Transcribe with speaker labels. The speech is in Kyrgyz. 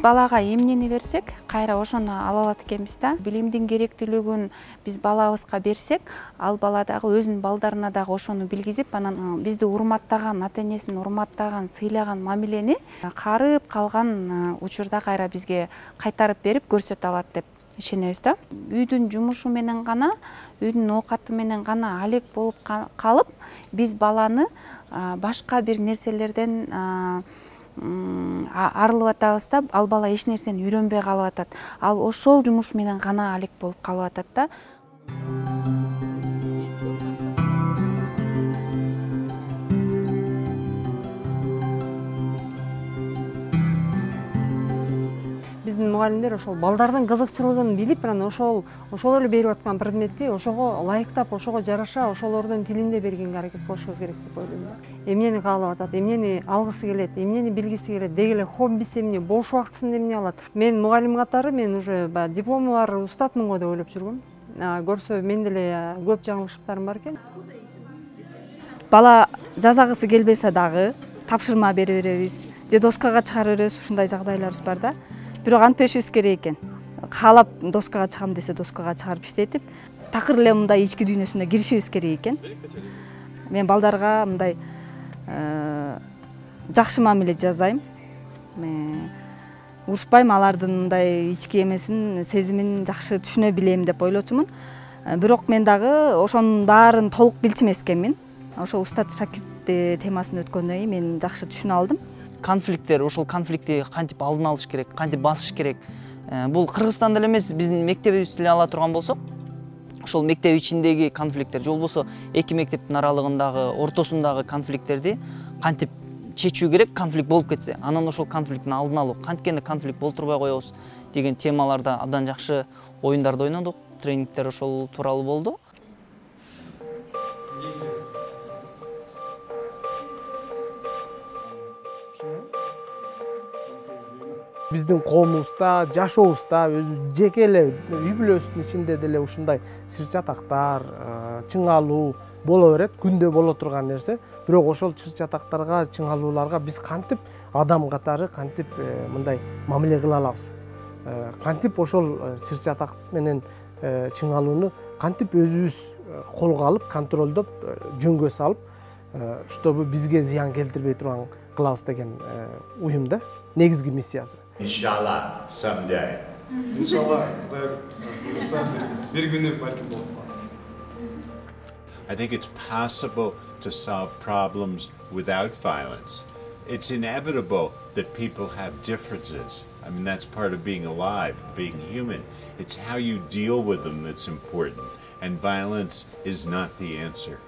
Speaker 1: балага эмнени берсек, кайра ошону ала алат экенбиз да. Билимдин керектүүлүгүн биз балабызга берсек, ал бала дагы өзүнүн балдарына дагы ошону билгизип, анан бизди урматтаган, ата-энесин урматтаган, сыйлаган мамилени карып калган учурда кайра бизге кайтарып берип көрсөтө алат деп ишенебиз да. Үйдүн жумушу менен гана, үйдүн оокаты менен гана алек болуп калып, биз баланы башка бир нерселерден арылып атабыз да, ал бала эч нерсени үйрөнбөй калып атат. Ал ошол жумуш менен гана алек болуп калып атат да.
Speaker 2: Биздин мугалимдер ошол балдардын кызыкчылыгын билип, анан ошол эле берип аткан предметти ошого ылайыктап, ошого жараша, ошолордун тилинде бергенге аракет кылышыбыз керек деп ойлойм да. Эмнени каалап атат, эмнени алгысы келет, эмнени билгиси келет, деги эле хоббиси эмне, бош убактысын эмне алат. Мен мугалим катары, мен уже диплому бар устатмын го деп ойлоп жүргөм. Көрсө мен деле көп жаңылышыктарым бар экен.
Speaker 3: Бала жазагысы келбесе дагы тапшырма бере беребиз, же доскага чыгарып беребиз, ушундай жагдайларыбыз бар да. Бирок антпешибиз керек экен. Каалап доскага чыгам десе доскага чыгарып иштетип, такыр эле мындай ички дүйнөсүнө киришибиз керек экен. Мен балдарга мындай жакшы мамиле жасайм. Урушпайм, алардын мындай ички эмесин, сезимин жакшы түшүнө билем деп ойлочумун. Бирок мен дагы ошонун баарын толук билчү эмес экенмин. Ошо устат шакирт темасын өткөндөн кийин мен жакшы түшүнө алдым.
Speaker 4: Конфликттер, ошол конфликтти кантип алдын алыш керек, кантип басыш керек. Бул Кыргызстанда эле эмес, биздин мектебибизди эле ала турган болсок, ошол мектеп ичиндеги конфликттер, же болбосо эки мектептин аралыгындагы, ортосундагы конфликттерди кантип чечүү керек, конфликт болуп кетсе, анан ошол конфликттин алдын алуу, канткенде конфликт болтурбай коебуз деген темаларда абдан жакшы оюндарды ойнодук, тренингдер ошол тууралуу болду.
Speaker 5: Биздин коомубузда, жашообузда, өзү жеке эле үй бүлөсүнүн ичинде деле ушундай сыр чатактар, чыңалуу боло берет, күндө боло турган нерсе. Бирок ошол сыр чатактарга, чыңалууларга биз кантип адам катары кантип мындай мамиле кыла алабыз? Кантип ошол сыр чатак менен чыңалууну кантип өзүбүз колго алып, контролдоп, жөнгө салып, чтобы бизге зыян келтирбей турган кылабыз деген уюм да. Негизги миссиясы.
Speaker 6: Inshallah, someday.
Speaker 7: Inshallah, bir günü belki болот.
Speaker 6: I think it's possible to solve problems without violence. It's inevitable that people have differences. I mean, that's part of being alive, being human. It's how you deal with them that's important, and violence is not the answer.